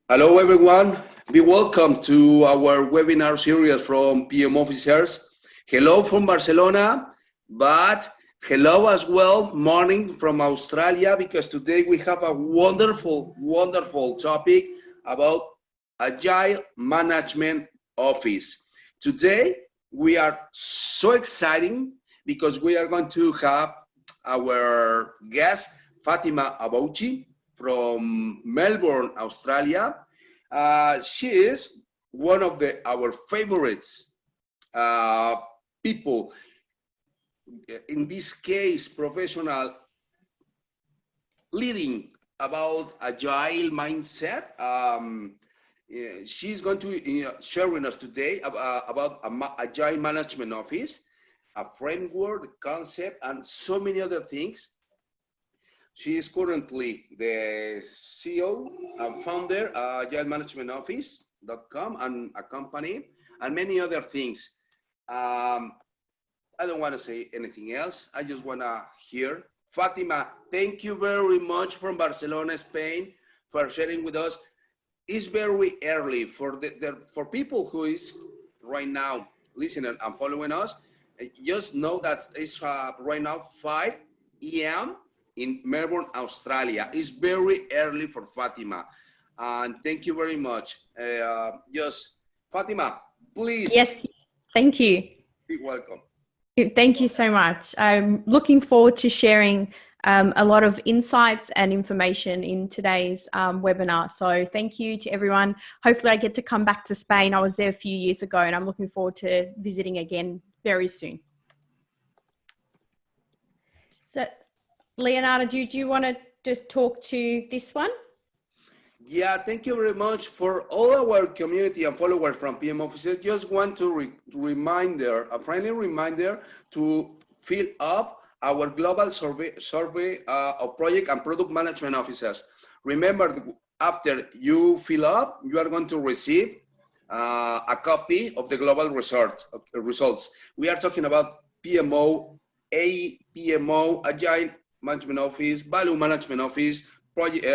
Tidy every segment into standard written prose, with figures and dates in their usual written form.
Hello everyone, be welcome to our webinar series from PM officers. Hello from Barcelona, but hello as well, morning from Australia, because today we have a wonderful topic about Agile Management Office. Today we are so exciting because we are going to have our guest Fatimah Abbouchi from Melbourne, Australia. She is one of our favorites people, in this case, professional leading about agile mindset. She's going to share with us today about Agile Management Office, a framework, a concept, and so many other things. She is currently the CEO and founder of agilemanagementoffice.com and a company, and many other things. I don't want to say anything else. I just want to hear. Fatima, thank you very much from Barcelona, Spain, for sharing with us. It's very early for for people who is right now listening and following us. Just know that it's right now 5 a.m. in Melbourne, Australia. It's very early for Fatima. And thank you very much. Just Fatima, please. Yes, thank you. Be welcome. Thank you so much. I'm looking forward to sharing a lot of insights and information in today's webinar. So thank you to everyone. Hopefully I get to come back to Spain. I was there a few years ago and I'm looking forward to visiting again very soon. So Leonardo, do you want to just talk to this one? Yeah, thank you very much for all our community and followers from PM offices. Just want to a friendly reminder to fill up our global survey of project and product management officers. Remember, after you fill up, you are going to receive a copy of the global results. We are talking about PMO, APMO, Agile Management Office, Value Management Office, project,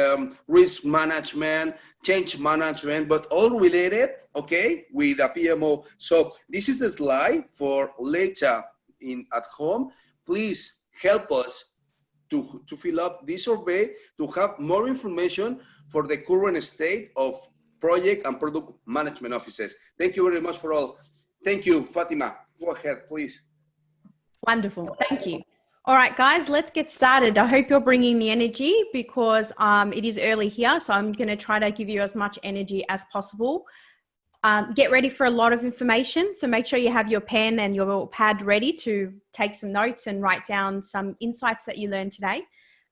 risk management, change management, but all related, okay, with a PMO. So this is the slide for later at home. Please help us to fill up this survey to have more information for the current state of project and product management offices. Thank you very much for all. Thank you, Fatima. Go ahead, please. Wonderful. Thank you. All right, guys, let's get started. I hope you're bringing the energy because it is early here. So I'm going to try to give you as much energy as possible. Get ready for a lot of information. So make sure you have your pen and your pad ready to take some notes and write down some insights that you learned today.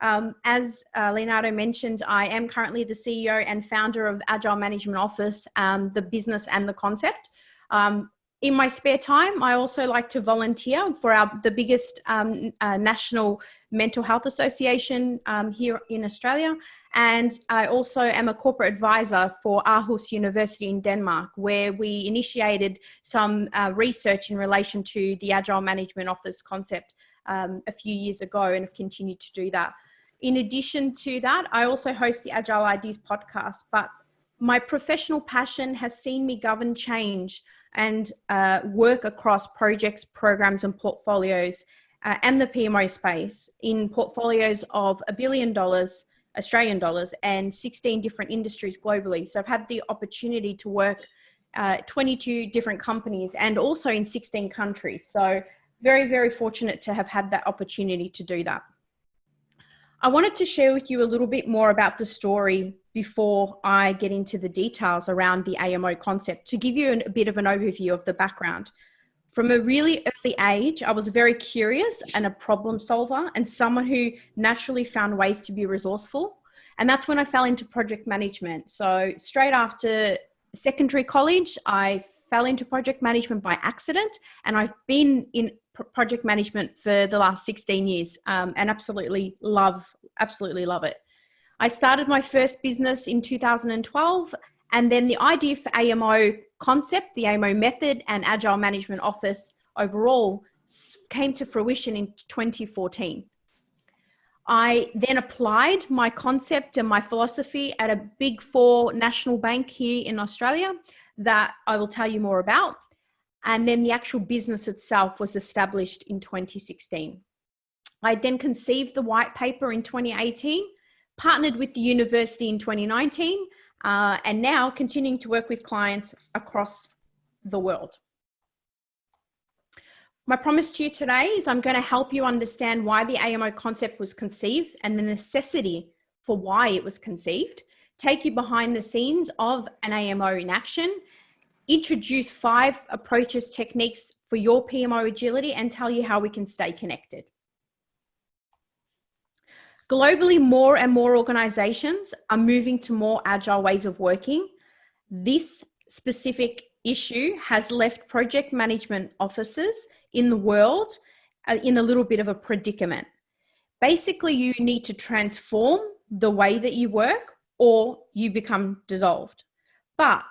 As Leonardo mentioned, I am currently the CEO and founder of Agile Management Office, the business and the concept. In my spare time, I also like to volunteer for the biggest national mental health association here in Australia. And I also am a corporate advisor for Aarhus University in Denmark, where we initiated some research in relation to the Agile Management Office concept a few years ago and have continued to do that. In addition to that, I also host the Agile Ideas podcast, but my professional passion has seen me govern change and work across projects, programs and portfolios and the PMO space in portfolios of $1 billion Australian dollars and 16 different industries globally. So I've had the opportunity to work 22 different companies and also in 16 countries. So very, very fortunate to have had that opportunity to do that. I wanted to share with you a little bit more about the story before I get into the details around the AMO concept, to give you a bit of an overview of the background. From a really early age, I was very curious and a problem solver and someone who naturally found ways to be resourceful. And that's when I fell into project management. So straight after secondary college, I fell into project management by accident, and I've been in project management for the last 16 years and absolutely love it. I started my first business in 2012, and then the idea for AMO concept, the AMO method and Agile Management Office overall came to fruition in 2014. I then applied my concept and my philosophy at a big four national bank here in Australia that I will tell you more about. And then the actual business itself was established in 2016. I then conceived the white paper in 2018, partnered with the university in 2019, and now continuing to work with clients across the world. My promise to you today is I'm going to help you understand why the AMO concept was conceived and the necessity for why it was conceived, take you behind the scenes of an AMO in action, introduce 5 approaches, techniques for your PMO agility, and tell you how we can stay connected. Globally, more and more organizations are moving to more agile ways of working. This specific issue has left project management offices in the world in a little bit of a predicament. Basically, you need to transform the way that you work or you become dissolved. But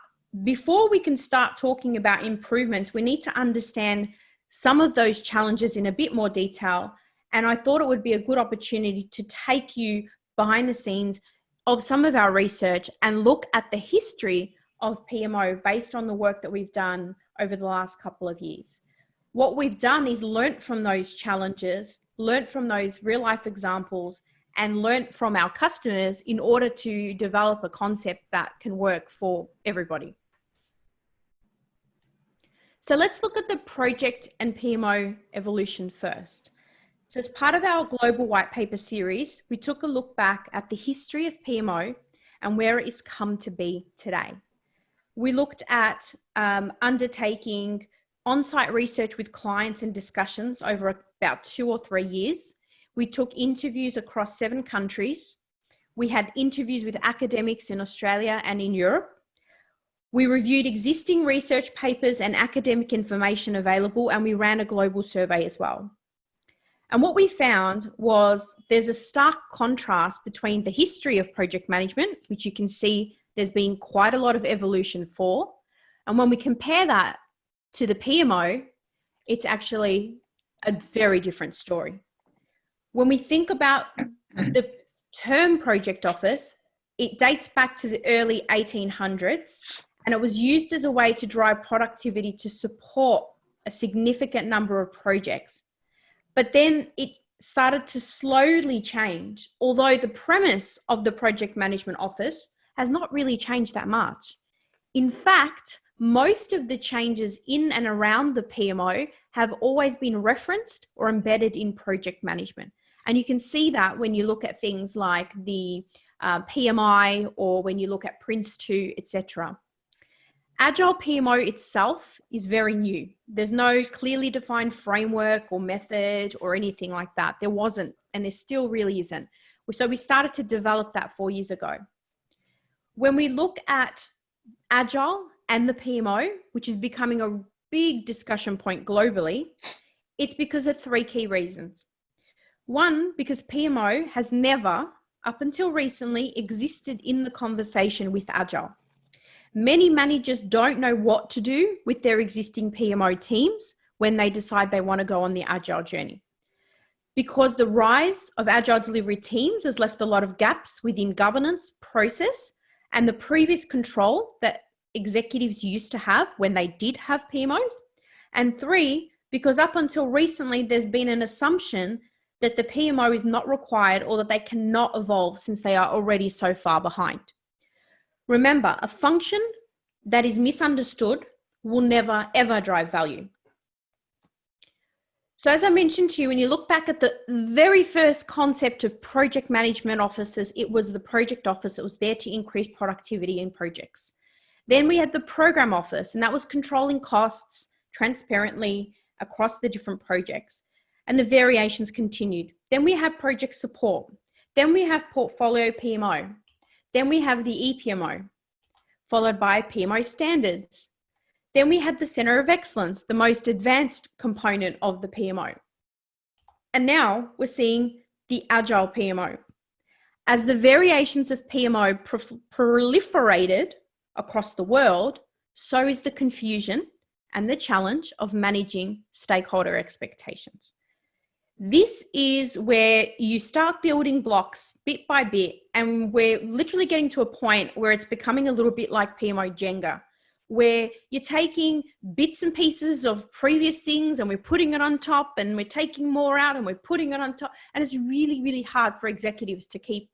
before we can start talking about improvements, we need to understand some of those challenges in a bit more detail. And I thought it would be a good opportunity to take you behind the scenes of some of our research and look at the history of PMO based on the work that we've done over the last couple of years. What we've done is learnt from those challenges, learnt from those real life examples, and learnt from our customers in order to develop a concept that can work for everybody. So let's look at the project and PMO evolution first. So as part of our global white paper series, we took a look back at the history of PMO and where it's come to be today. We looked at undertaking on-site research with clients and discussions over about 2 or 3 years. We took interviews across 7 countries. We had interviews with academics in Australia and in Europe. We reviewed existing research papers and academic information available, and we ran a global survey as well. And what we found was there's a stark contrast between the history of project management, which you can see there's been quite a lot of evolution for. And when we compare that to the PMO, it's actually a very different story. When we think about the term project office, it dates back to the early 1800s, and it was used as a way to drive productivity to support a significant number of projects. But then it started to slowly change, although the premise of the project management office has not really changed that much. In fact, most of the changes in and around the PMO have always been referenced or embedded in project management. And you can see that when you look at things like the PMI, or when you look at Prince 2, etc. Agile PMO itself is very new. There's no clearly defined framework or method or anything like that. There wasn't, and there still really isn't. So we started to develop that 4 years ago. When we look at Agile and the PMO, which is becoming a big discussion point globally, it's because of 3 key reasons. One, because PMO has never, up until recently, existed in the conversation with Agile. Many managers don't know what to do with their existing PMO teams when they decide they want to go on the Agile journey. Because the rise of Agile delivery teams has left a lot of gaps within governance, process, and the previous control that executives used to have when they did have PMOs. And 3, because up until recently, there's been an assumption that the PMO is not required or that they cannot evolve since they are already so far behind. Remember, a function that is misunderstood will never, ever drive value. So as I mentioned to you, when you look back at the very first concept of project management offices, it was the project office. It was there to increase productivity in projects. Then we had the program office, and that was controlling costs transparently across the different projects. And the variations continued. Then we have project support. Then we have portfolio PMO. Then we have the EPMO, followed by PMO standards. Then we had the Center of Excellence, the most advanced component of the PMO. And now we're seeing the Agile PMO. As the variations of PMO proliferated across the world, so is the confusion and the challenge of managing stakeholder expectations. This is where you start building blocks bit by bit, and we're literally getting to a point where it's becoming a little bit like PMO Jenga, where you're taking bits and pieces of previous things and we're putting it on top, and we're taking more out and we're putting it on top. And it's really, really hard for executives to keep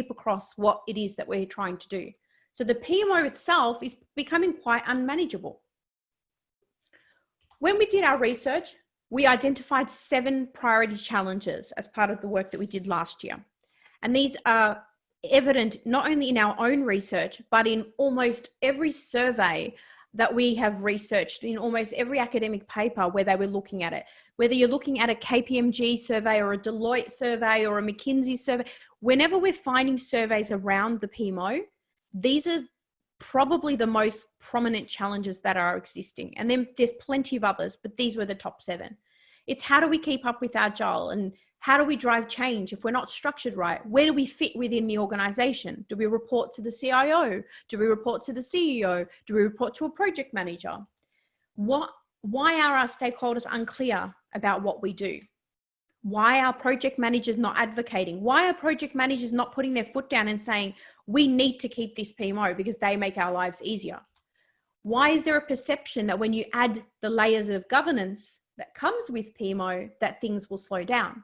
across what it is that we're trying to do. So the PMO itself is becoming quite unmanageable. When we did our research, we identified 7 priority challenges as part of the work that we did last year. And these are evident not only in our own research, but in almost every survey that we have researched, in almost every academic paper where they were looking at it. Whether you're looking at a KPMG survey or a Deloitte survey or a McKinsey survey, whenever we're finding surveys around the PMO, these are probably the most prominent challenges that are existing. And then there's plenty of others, but these were the top 7. It's how do we keep up with Agile, and how do we drive change if we're not structured right? Where do we fit within the organization? Do we report to the CIO? Do we report to the CEO? Do we report to a project manager? Why are our stakeholders unclear about what we do? Why are project managers not advocating? Why are project managers not putting their foot down and saying, we need to keep this PMO because they make our lives easier? Why is there a perception that when you add the layers of governance that comes with PMO, that things will slow down?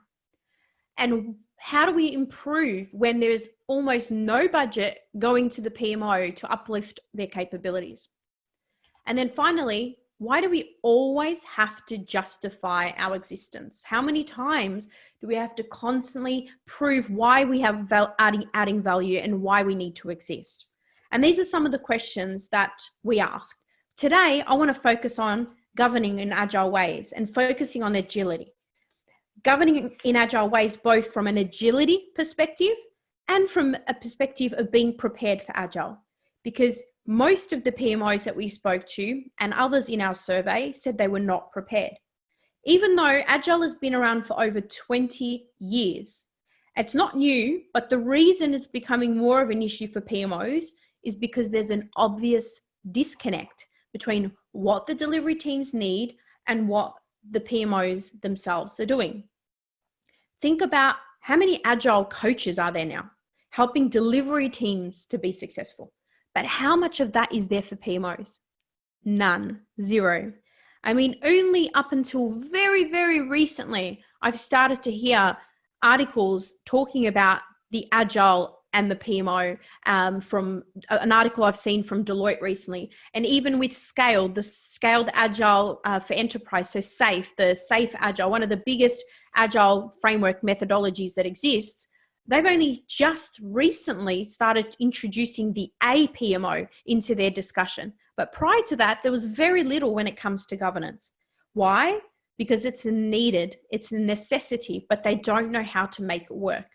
And how do we improve when there's almost no budget going to the PMO to uplift their capabilities? And then finally, why do we always have to justify our existence? How many times do we have to constantly prove why we have adding value and why we need to exist? And these are some of the questions that we asked. Today, I want to focus on governing in agile ways and focusing on agility. Governing in agile ways, both from an agility perspective and from a perspective of being prepared for agile. Because most of the PMOs that we spoke to and others in our survey said they were not prepared. Even though Agile has been around for over 20 years, it's not new, but the reason it's becoming more of an issue for PMOs is because there's an obvious disconnect between what the delivery teams need and what the PMOs themselves are doing. Think about how many Agile coaches are there now, helping delivery teams to be successful. But how much of that is there for PMOs? None, 0. I mean, only up until very, very recently, I've started to hear articles talking about the Agile and the PMO from an article I've seen from Deloitte recently. And even with Scaled, the Scaled Agile for Enterprise, so SAFE, the SAFE Agile, one of the biggest Agile framework methodologies that exists, they've only just recently started introducing the APMO into their discussion. But prior to that, there was very little when it comes to governance. Why? Because it's needed, it's a necessity, but they don't know how to make it work.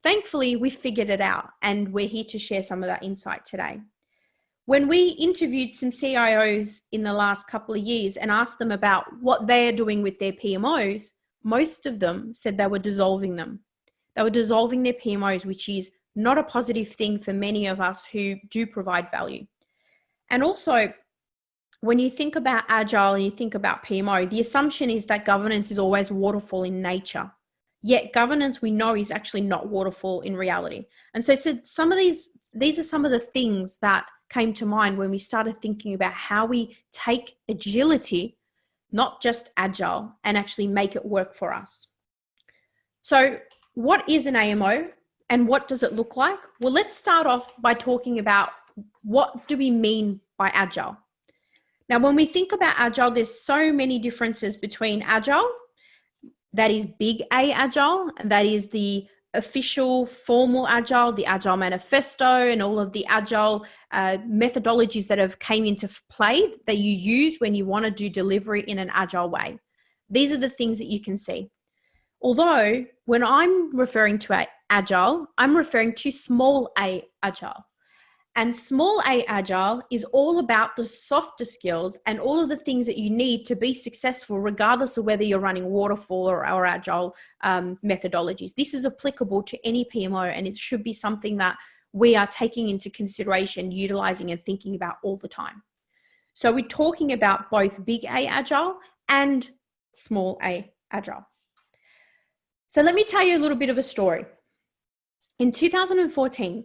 Thankfully, we figured it out, and we're here to share some of that insight today. When we interviewed some CIOs in the last couple of years and asked them about what they're doing with their PMOs, most of them said they were dissolving them. They were dissolving their PMOs, which is not a positive thing for many of us who do provide value. And also, when you think about Agile and you think about PMO, the assumption is that governance is always waterfall in nature. Yet governance, we know, is actually not waterfall in reality. And so some of these are some of the things that came to mind when we started thinking about how we take agility, not just Agile, and actually make it work for us. So what is an AMO and what does it look like? Well, let's start off by talking about what do we mean by Agile. Now, when we think about Agile, there's so many differences between Agile, that is big A Agile, and that is the official formal Agile, the Agile Manifesto, and all of the Agile methodologies that have came into play that you use when you want to do delivery in an Agile way. These are the things that you can see. Although when I'm referring to Agile, I'm referring to small A Agile. And small A Agile is all about the softer skills and all of the things that you need to be successful, regardless of whether you're running waterfall or Agile methodologies. This is applicable to any PMO, and it should be something that we are taking into consideration, utilizing and thinking about all the time. So we're talking about both big A Agile and small A Agile. So let me tell you a little bit of a story. In 2014,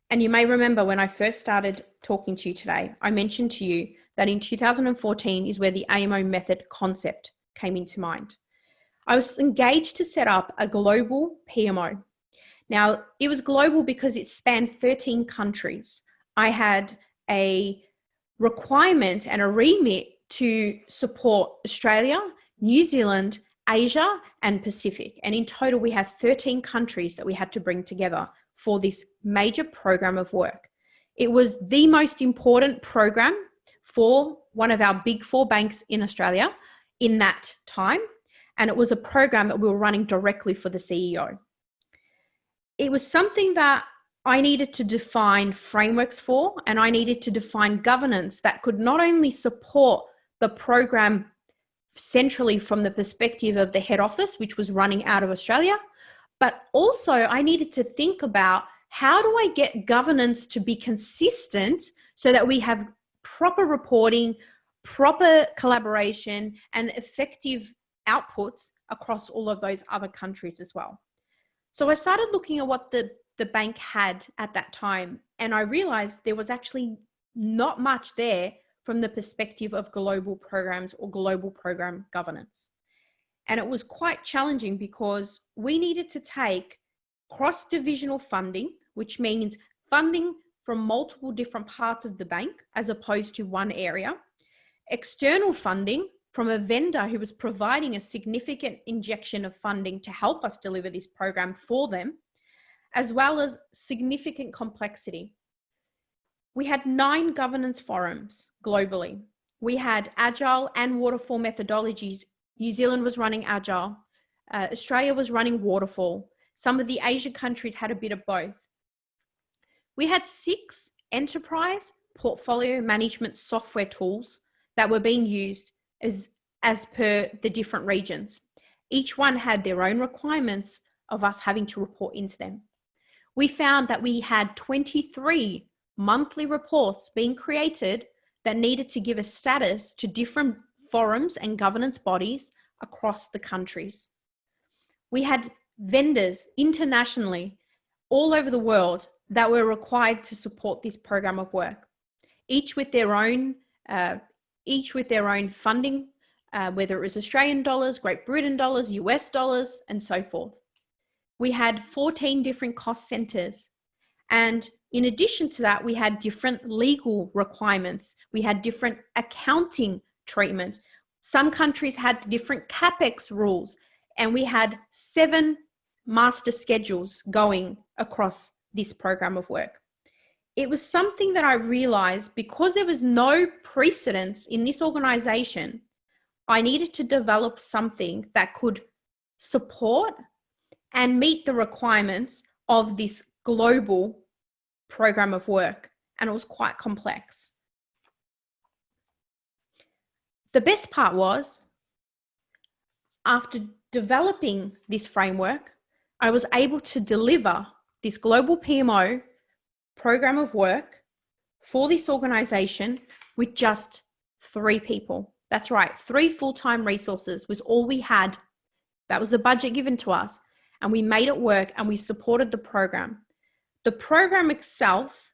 and you may remember when I first started talking to you today, I mentioned to you that in 2014 is where the AMO method concept came into mind. I was engaged to set up a global PMO. Now, it was global because it spanned 13 countries. I had a requirement and a remit to support Australia, New Zealand, Asia, and Pacific. And in total, we have 13 countries that we had to bring together for this major program of work. It was the most important program for one of our big four banks in Australia in that time. And it was a program that we were running directly for the CEO. It was something that I needed to define frameworks for, and I needed to define governance that could not only support the program centrally from the perspective of the head office, which was running out of Australia, but also I needed to think about how do I get governance to be consistent so that we have proper reporting, proper collaboration, and effective outputs across all of those other countries as well. So I started looking at what the bank had at that time, and I realized there was actually not much there from the perspective of global programs or global program governance. And it was quite challenging because we needed to take cross-divisional funding, which means funding from multiple different parts of the bank as opposed to one area, external funding from a vendor who was providing a significant injection of funding to help us deliver this program for them, as well as significant complexity. We had 9 governance forums globally. We had Agile and waterfall methodologies. New Zealand was running Agile. Australia was running waterfall. Some of the Asia countries had a bit of both. We had 6 enterprise portfolio management software tools that were being used as per the different regions. Each one had their own requirements of us having to report into them. We found that we had 23 monthly reports being created that needed to give a status to different forums and governance bodies across the countries. We had vendors internationally all over the world that were required to support this program of work, each with their own funding, whether it was Australian dollars, Great Britain dollars, US dollars, and so forth. We had 14 different cost centers. And in addition to that, we had different legal requirements. We had different accounting treatments. Some countries had different CapEx rules, and we had 7 master schedules going across this program of work. It was something that I realized because there was no precedence in this organization, I needed to develop something that could support and meet the requirements of this global program of work. And it was quite complex. The best part was, after developing this framework, I was able to deliver this global PMO program of work for this organization with just 3 people. That's right, 3 full-time resources was all we had. That was the budget given to us, and we made it work and we supported the program. The program itself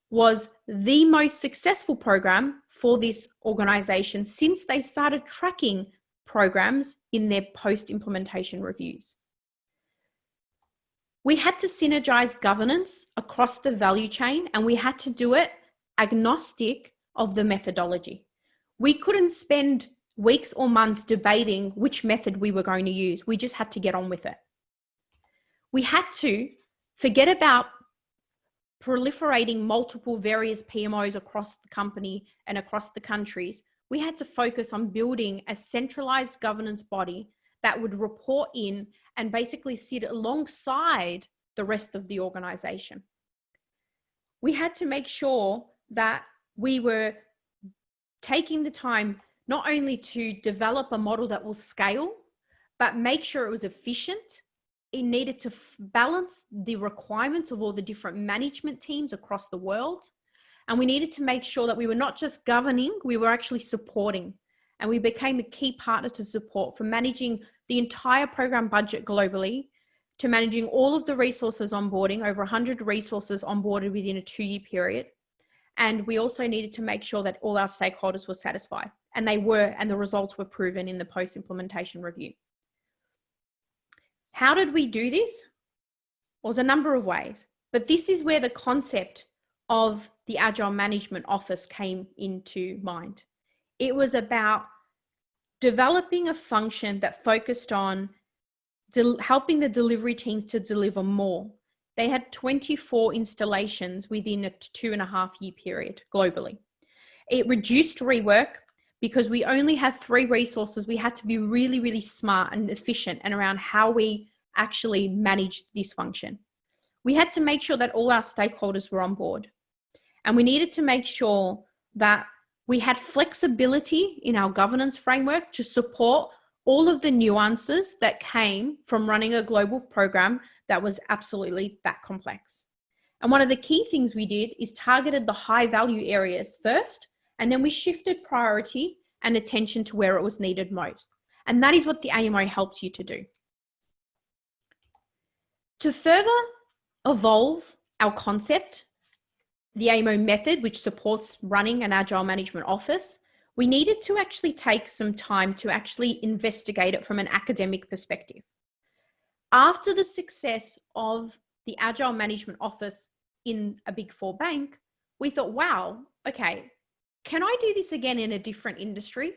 was the most successful program for this organization since they started tracking programs in their post-implementation reviews. We had to synergize governance across the value chain, and we had to do it agnostic of the methodology. We couldn't spend weeks or months debating which method we were going to use. We just had to get on with it. We had to forget about proliferating multiple various PMOs across the company and across the countries. We had to focus on building a centralized governance body that would report in and basically sit alongside the rest of the organization. We had to make sure that we were taking the time not only to develop a model that will scale, but make sure it was efficient. It needed to balance the requirements of all the different management teams across the world. And we needed to make sure that we were not just governing, we were actually supporting. And we became a key partner to support for managing the entire program budget globally, to managing all of the resources onboarding, over 100 resources onboarded within a 2-year period. And we also needed to make sure that all our stakeholders were satisfied, and they were, and the results were proven in the post-implementation review. How did we do this? Well, there's a number of ways, but this is where the concept of the Agile Management Office came into mind. It was about developing a function that focused on helping the delivery teams to deliver more. They had 24 installations within a 2.5-year period globally. It reduced rework because we only had 3 resources. We had to be really, really smart and efficient and around how we actually managed this function. We had to make sure that all our stakeholders were on board. And we needed to make sure that we had flexibility in our governance framework to support all of the nuances that came from running a global program that was absolutely that complex. And one of the key things we did is targeted the high value areas first, and then we shifted priority and attention to where it was needed most. And that is what the AMO helps you to do. To further evolve our concept, the AMO method, which supports running an Agile Management Office, we needed to actually take some time to actually investigate it from an academic perspective. After the success of the Agile Management Office in a Big Four bank, we thought, wow, okay, can I do this again in a different industry?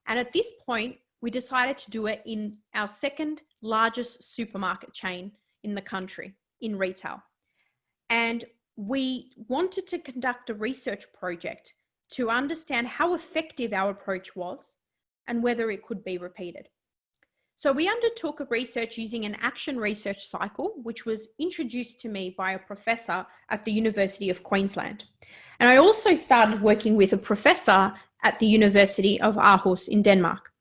And at this point, we decided to do it in our second largest supermarket chain in the country, in retail. And we wanted to conduct a research project to understand how effective our approach was and whether it could be repeated. So we undertook a research using an action research cycle, which was introduced to me by a professor at the University of Queensland. And I also started working with a professor at the University of Aarhus in Denmark.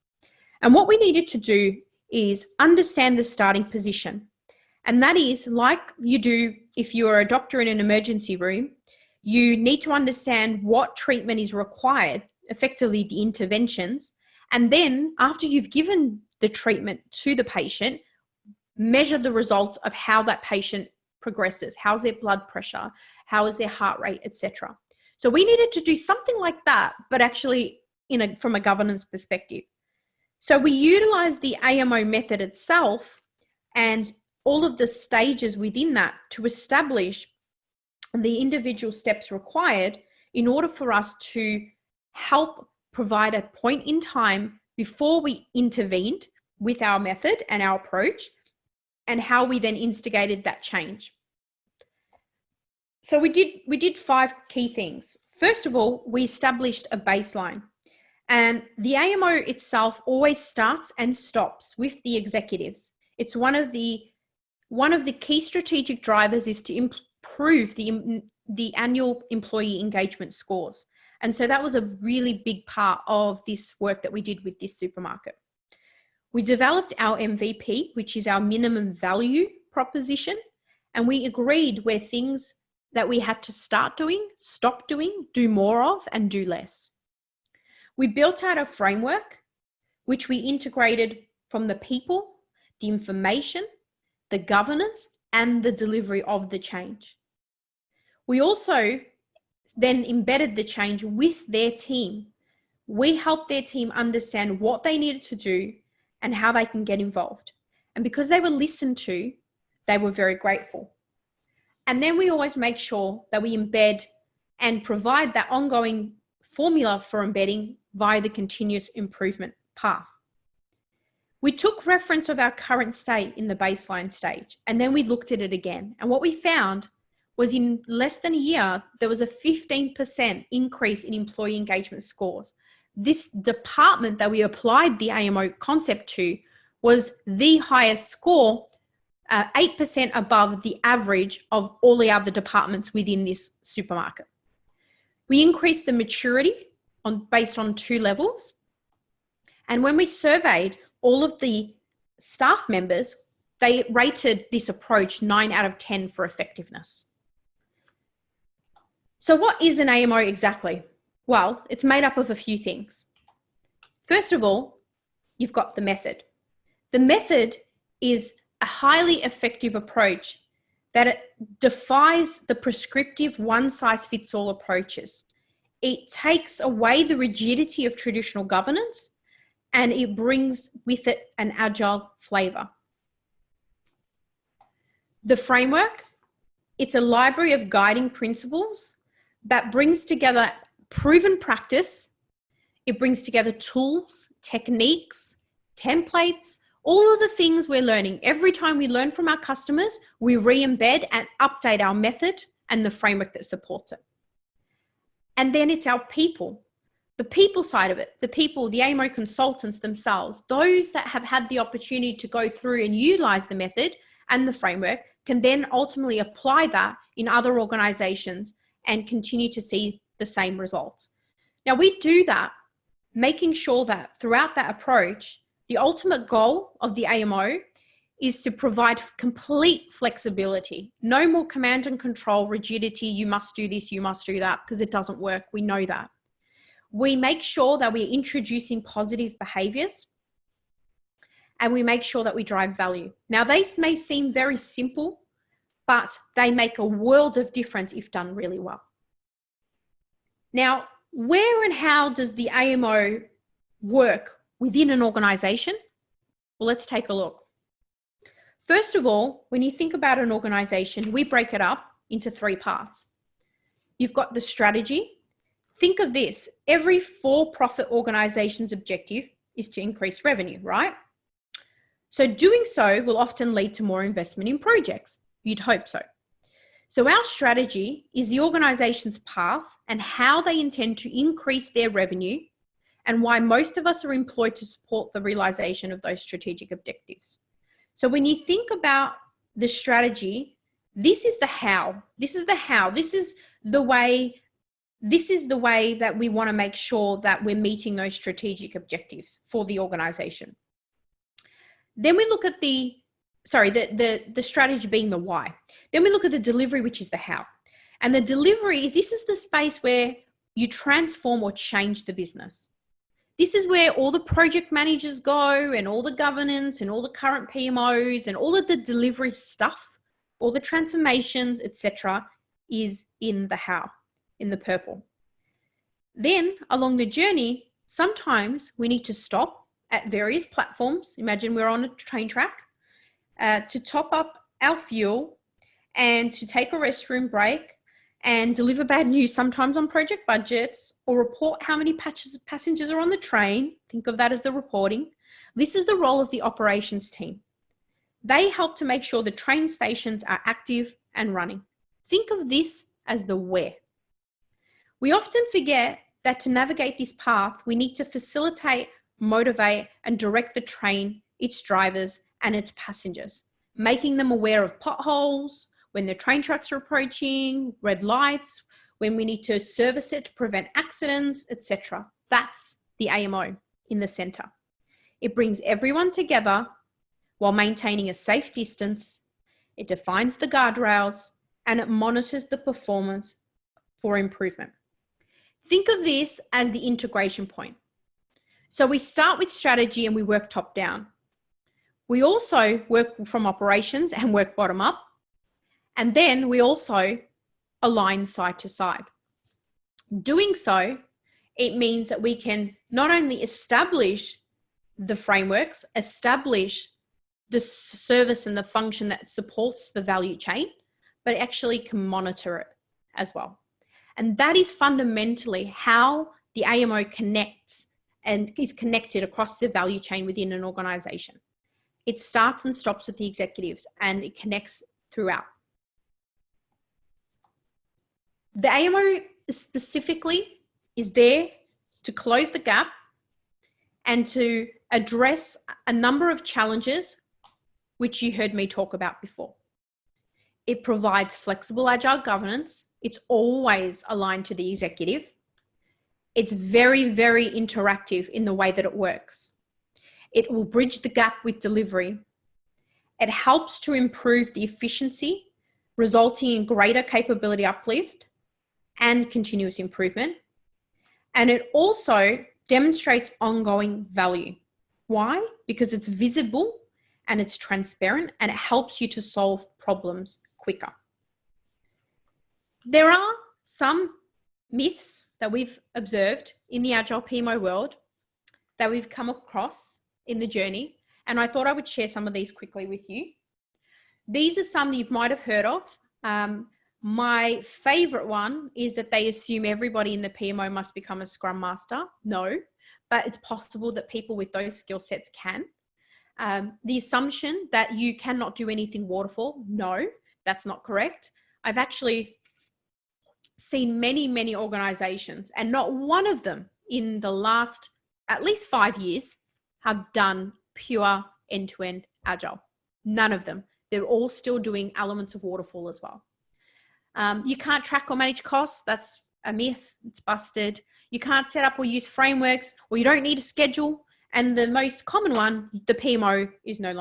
And what we needed to do is understand the starting position. And that is like you do if you're a doctor in an emergency room, you need to understand what treatment is required, effectively the interventions. And then after you've given the treatment to the patient, measure the results of how that patient progresses. How's their blood pressure? How is their heart rate, etc. So we needed to do something like that, but actually from a governance perspective. So we utilized the AMO method itself and all of the stages within that to establish the individual steps required in order for us to help provide a point in time before we intervened with our method and our approach, and how we then instigated that change. So we did 5 key things. First of all, we established a baseline, and the AMO itself always starts and stops with the executives. It's one of the key strategic drivers is to improve the annual employee engagement scores. And so that was a really big part of this work that we did with this supermarket. We developed our MVP, which is our minimum value proposition, and we agreed where things that we had to start doing, stop doing, do more of, and do less. We built out a framework, which we integrated from the people, the information, the governance, and the delivery of the change. We also then embedded the change with their team. We helped their team understand what they needed to do and how they can get involved. And because they were listened to, they were very grateful. And then we always make sure that we embed and provide that ongoing formula for embedding via the continuous improvement path. We took reference of our current state in the baseline stage, and then we looked at it again. And what we found was in less than a year, there was a 15% increase in employee engagement scores. This department that we applied the AMO concept to was the highest score, 8% above the average of all the other departments within this supermarket. We increased the maturity based on 2 levels. And when we surveyed all of the staff members, they rated this approach 9 out of 10 for effectiveness. So what is an AMO exactly? Well, it's made up of a few things. First of all, you've got the method. The method is a highly effective approach that it defies the prescriptive one-size-fits-all approaches. It takes away the rigidity of traditional governance, and it brings with it an agile flavor. The framework, it's a library of guiding principles that brings together proven practice. It brings together tools, techniques, templates, all of the things we're learning. Every time we learn from our customers, we re-embed and update our method and the framework that supports it. And then it's our people, the people side of it, the people, the AMO consultants themselves, those that have had the opportunity to go through and utilize the method and the framework can then ultimately apply that in other organizations and continue to see the same results. Now, we do that, making sure that throughout that approach, the ultimate goal of the AMO is to provide complete flexibility. No more command and control rigidity, you must do this, you must do that, because it doesn't work. We know that. We make sure that we're introducing positive behaviors, and we make sure that we drive value. Now, these may seem very simple, but they make a world of difference if done really well. Now, where and how does the AMO work within an organization? Well, let's take a look. First of all, when you think about an organization, we break it up into 3 parts. You've got the strategy. Think of this, every for-profit organization's objective is to increase revenue, right? So doing so will often lead to more investment in projects. You'd hope so. So our strategy is the organization's path and how they intend to increase their revenue and why most of us are employed to support the realization of those strategic objectives. So when you think about the strategy, this is the how. This is the how. This is the way that we want to make sure that we're meeting those strategic objectives for the organization. Then we look at the strategy being the why. Then we look at the delivery, which is the how. And the delivery, this is the space where you transform or change the business. This is where all the project managers go and all the governance and all the current PMOs and all of the delivery stuff, all the transformations, etc., is in the how, in the purple. Then along the journey, sometimes we need to stop at various platforms. Imagine we're on a train track to top up our fuel and to take a restroom break and deliver bad news, sometimes on project budgets, or report how many passengers are on the train. Think of that as the reporting. This is the role of the operations team. They help to make sure the train stations are active and running. Think of this as the where. We often forget that to navigate this path, we need to facilitate, motivate, and direct the train, its drivers, and its passengers, making them aware of potholes, when the train tracks are approaching, red lights, when we need to service it to prevent accidents, etc. That's the AMO in the center. It brings everyone together while maintaining a safe distance. It defines the guardrails and it monitors the performance for improvement. Think of this as the integration point. So we start with strategy and we work top down. We also work from operations and work bottom up. And then we also align side to side. Doing so, it means that we can not only establish the frameworks, establish the service and the function that supports the value chain, but actually can monitor it as well. And that is fundamentally how the AMO connects and is connected across the value chain within an organization. It starts and stops with the executives and it connects throughout. The AMO specifically is there to close the gap and to address a number of challenges which you heard me talk about before. It provides flexible, agile governance. It's always aligned to the executive. It's very, very interactive in the way that it works. It will bridge the gap with delivery. It helps to improve the efficiency, resulting in greater capability uplift and continuous improvement. And it also demonstrates ongoing value. Why? because it's visible and it's transparent and it helps you to solve problems quicker. There are some myths that we've observed in the Agile PMO world that we've come across in the journey, and I thought I would share some of these quickly with you. These are some you might have heard of. My favorite one is that they assume everybody in the PMO must become a Scrum Master. No, but it's possible that people with those skill sets can. The assumption that you cannot do anything waterfall. No, that's not correct. I've actually seen many organizations, and not one of them in the last at least 5 years have done pure end-to-end Agile. None of them. They're all still doing elements of waterfall as well. You can't track or manage costs. That's a myth. It's busted. You can't set up or use frameworks, or you don't need a schedule. And the most common one, the PMO is no longer